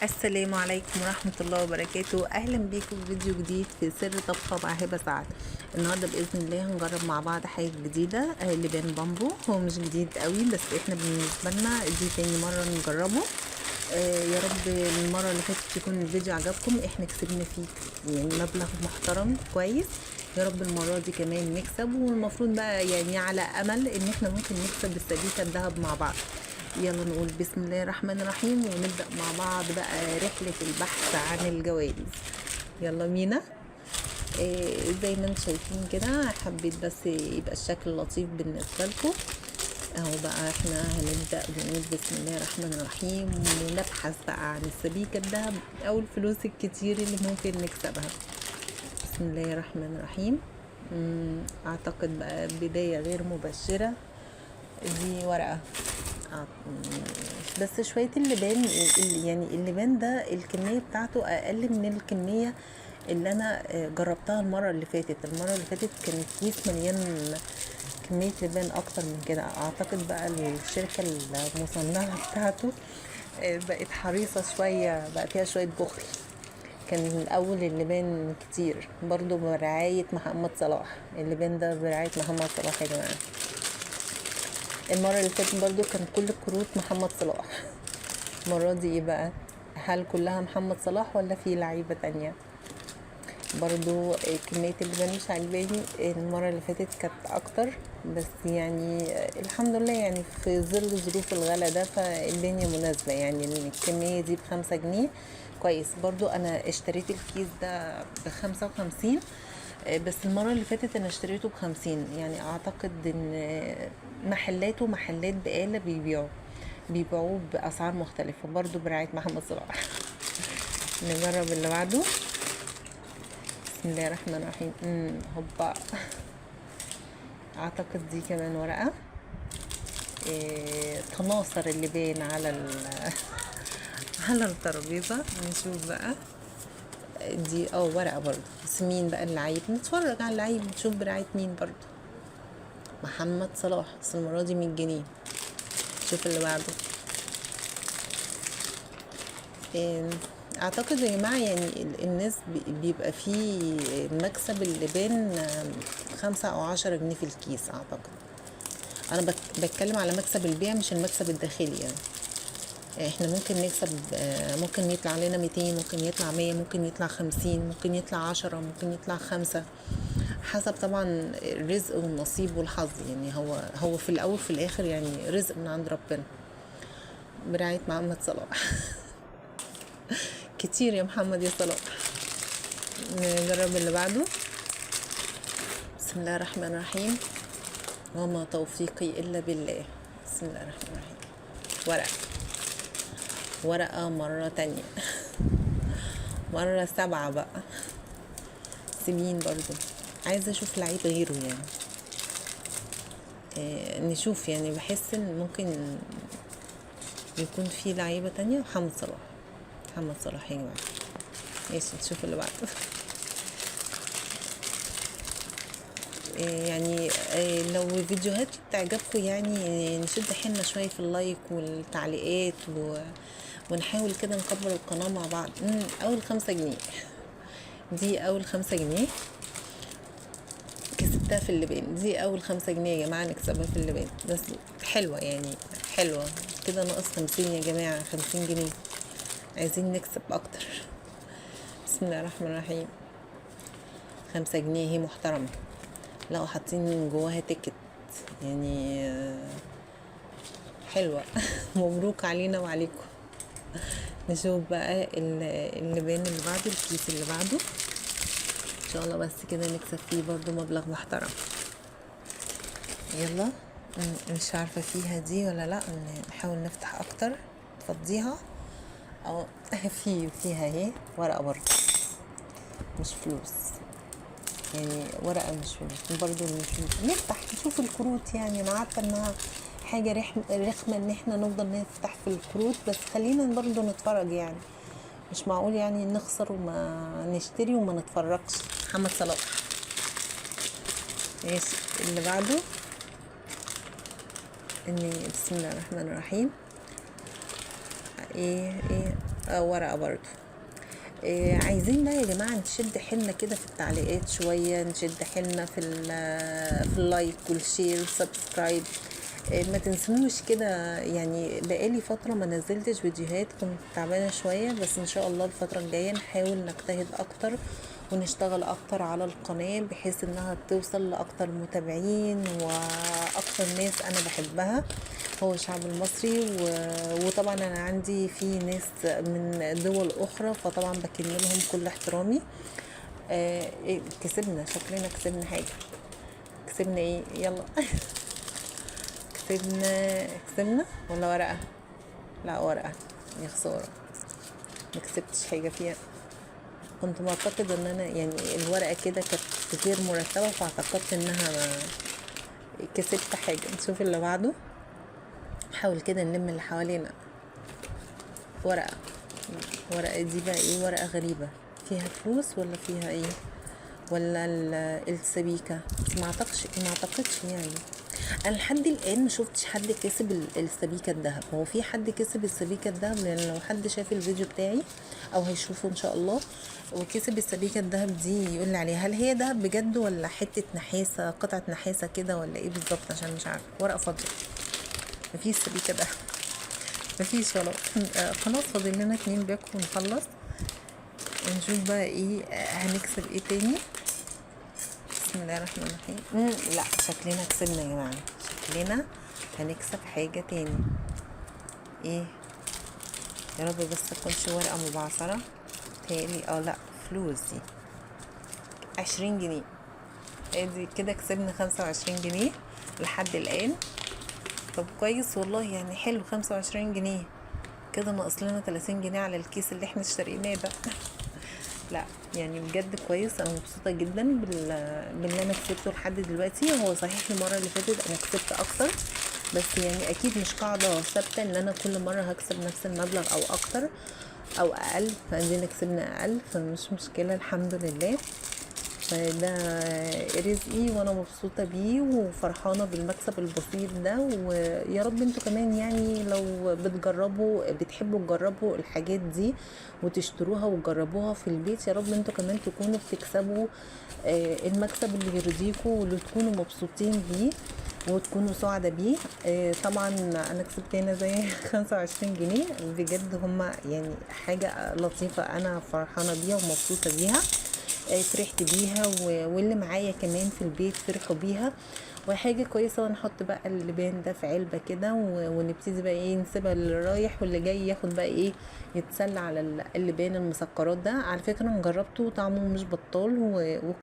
السلام عليكم ورحمة الله وبركاته. أهلا بيكم في فيديو جديد في سر طبخة مع هبة سعد. النهاردة بإذن الله هنجرب مع بعض حاجة جديدة، لبان بامبو. هو مش جديد قوي بس احنا بالنسبة لنا دي تاني مرة نجربه. يا رب المرة اللي فاتت يكون الفيديو عجبكم، احنا كسبنا فيه يعني مبلغ محترم كويس. يا رب المرة دي كمان نكسب، والمفروض بقى يعني على أمل إن احنا ممكن نكسب السبيكة الذهب مع بعض. يلا نقول بسم الله الرحمن الرحيم ونبدأ مع بعض بقى رحلة البحث عن الجوائز. يلا بينا. زي ما انتم شايفين كده، حبيت بس يبقى الشكل لطيف بالنسبة لكم. اهو بقى احنا هنبدأ ونقول بسم الله الرحمن الرحيم ونبحث بقى عن السبيكة الذهب او الفلوس الكتير اللي ممكن نكسبها. بسم الله الرحمن الرحيم. اعتقد بقى بداية غير مبشرة. دي ورقة بس شوية اللبان، يعني اللبان ده الكمية بتاعته اقل من الكمية اللي انا جربتها المرة اللي فاتت. كان كيس مليان كمية لبان اكتر من كده. اعتقد بقى الشركة المصنعة بتاعته بقت حريصة شوية، بقى فيها شوية بخل. كان الاول اللبان كتير برضو برعاية محمد صلاح. اللبان ده برعاية محمد صلاح يا جماعة. المرة اللي فاتت برضو كان كل الكروت محمد صلاح. المرة دي ايه بقى؟ هل كلها محمد صلاح ولا في لعيبة تانية؟ برضو كمية اللبان مش عجباني. المرة اللي فاتت كانت اكتر، بس يعني الحمد لله يعني في ظل ظروف الغلا ده فالدنيا مناسبة. يعني الكمية دي ب5 جنيه كويس. برضو انا اشتريت الكيس ده ب55، بس المرة اللي فاتت انا اشتريته ب50. يعني اعتقد ان محلات بقالة بيبيعوه باسعار مختلفة برضو برعاية محمد صلاح. نجرب اللي بعده. بسم الله الرحمن الرحيم. هوبا. اعتقد دي كمان ورقة. تناثر اللبان على على الترابيزة. نشوف بقى دي ورقة برضو. بس مين بقى اللعيب؟ نتفرج على اللعيب نشوف برعاية مين برضو. محمد صلاح، بس المرة دي 100 جنيه. شوف اللي بعده. اعتقد يا جماعة يعني الناس بيبقى فيه مكسب اللبان 5 أو 10 جنيه في الكيس. اعتقد انا بتكلم على مكسب البيع مش المكسب الداخلي. يعني احنا ممكن نكسب، ممكن يطلع لنا 200، ممكن يطلع 100، ممكن يطلع 50، ممكن يطلع 10، ممكن يطلع 5، حسب طبعا الرزق والنصيب والحظ. يعني هو في الاول في الاخر يعني رزق من عند ربنا برعاية محمد صلاح. كتير يا محمد يا صلاح. نجرب اللي بعده. بسم الله الرحمن الرحيم. وما توفيقي الا بالله. بسم الله الرحمن الرحيم. ورقة مرة تانية. مرة 7 بقى. سمين برضو. عايزة اشوف لعيب غيره يعني. نشوف يعني. بحس ان ممكن يكون في لعيبة تانية. محمد صلاح يا جماعة. ماشي نشوف اللي بعده. يعني لو فيديوهات تعجبكم يعني نشد حيلنا شوية في اللايك والتعليقات ونحاول كده نكبر القناة مع بعض. اول 5 جنيه. دي اول 5 جنيه كسبتها في اللبان. دي اول 5 جنيه يا جماعة نكسبها في اللبان. بس حلوة يعني، حلوة كده. ناقص 50 يا جماعة، 50 جنيه. عايزين نكسب اكتر. بسم الله الرحمن الرحيم. 5 جنيه هي محترمة. لو حاطين جواها تيكت يعني حلوة. مبروك علينا وعليكم. نشوف بقى اللبان اللي بعده، الكيس اللي بعده ان شاء الله. بس كده نكسب فيه برضو مبلغ محترم. يلا. مش عارفة فيها دي ولا لا. نحاول نفتح اكتر تفضيها. او فيها اهي ورقة برضو مش فلوس. يعني ورقة مش فلوس برضو. نفتح نشوف الكروت. يعني انا عارفة انها حاجة رخمة ان احنا نفضل نفتح في الكروت، بس خلينا برضو نتفرج. يعني مش معقول يعني نخسر وما نشتري وما نتفرجش. محمد صلاح. ماشي اللي بعده. بسم الله الرحمن الرحيم. ايه ورقة برضو. عايزين بقى يا جماعة نشد حيلنا كده في التعليقات شوية، نشد حيلنا في اللايك والشير والسبسكرايب. ما تنسوش كده. يعني بقالي فترة ما نزلتش فيديوهات، كنت تعبانة شوية، بس ان شاء الله الفترة الجاية نحاول نجتهد اكتر ونشتغل اكتر على القناة، بحيث انها توصل لاكتر متابعين واكتر ناس انا بحبها هو الشعب المصري. وطبعا انا عندي في ناس من دول اخرى، فطبعا بكن لهم كل احترامي. كسبنا، شكلنا كسبنا حاجة. كسبنا ايه؟ يلا كسبنا ولا ورقة؟ لا ورقة. يا خسارة، ما كسبتش حاجة فيها. كنت معتقد ان انا يعني الورقة كده كانت غير مرتبة، فاعتقدت انها كسبت حاجة. نشوف اللي بعده. حاول كده نلم اللي حوالينا. ورقة. ورقة دي بقى ايه؟ ورقة غريبة، فيها فلوس ولا فيها ايه؟ ولا السبيكة؟ ما اعتقدش يعني. انا لحد الان ما شفتش حد كسب السبيكة الذهب. هو في حد كسب السبيكة الذهب؟ لان لو حد شاف الفيديو بتاعي او هيشوفه ان شاء الله وكسب السبيكة الذهب دي يقول لي عليها، هل هي ذهب بجد ولا حتة نحاسة، قطعة نحاسة كده، ولا ايه بالظبط؟ عشان مش عارفة. ورقة فاضية، مفيش سبيكة ذهب. مفيش خلاص. خلاص فاضل لنا 2 باك ونخلص. ونشوف بقى ايه هنكسب ايه تاني. بسم الله الرحمن الرحيم. لا شكلنا كسبنا يا جماعه، شكلنا هنكسب حاجه تاني. ايه يا رب بس تكونش ورقه مبعثره. تالي لا فلوس دي 20 جنيه. ادي كده كسبنا 25 جنيه لحد الان. طب كويس والله، يعني حلو. 25 جنيه كده، ناقص لنا 30 جنيه على الكيس اللي احنا اشتريناه ده. لا يعني بجد كويس. انا مبسوطه جدا باللي انا كسبته لحد دلوقتي. هو صحيح المره اللي فاتت انا كسبت اكتر، بس يعني اكيد مش قاعده ثابته ان انا كل مره هكسب نفس المبلغ او اكتر او اقل. فعندنا كسبنا اقل، فمش مشكله الحمد لله. فده رزقي وانا مبسوطة بيه وفرحانة بالمكسب البسيط ده. ويا رب انتوا كمان يعني لو بتحبوا تجربوا الحاجات دي وتشتروها وتجربوها في البيت، يا رب انتوا كمان تكونوا بتكسبوا المكسب اللي يرضيكوا واللي تكونوا مبسوطين بيه وتكونوا سعداء بيه. طبعا انا كسبت هنا زي 25 جنيه. بجد هما يعني حاجة لطيفة، انا فرحانة بيها ومبسوطة بيها. فرحت بيها واللي معايا كمان في البيت فرحوا بيها، وحاجة كويسة. ونحط بقى اللبان ده في علبة كده ونبتدي بقى ايه نسيبها اللي رايح واللي جاي ياخد بقى ايه يتسلى على اللبان المسكرات ده. على فكرة انا جربته طعمه مش بطال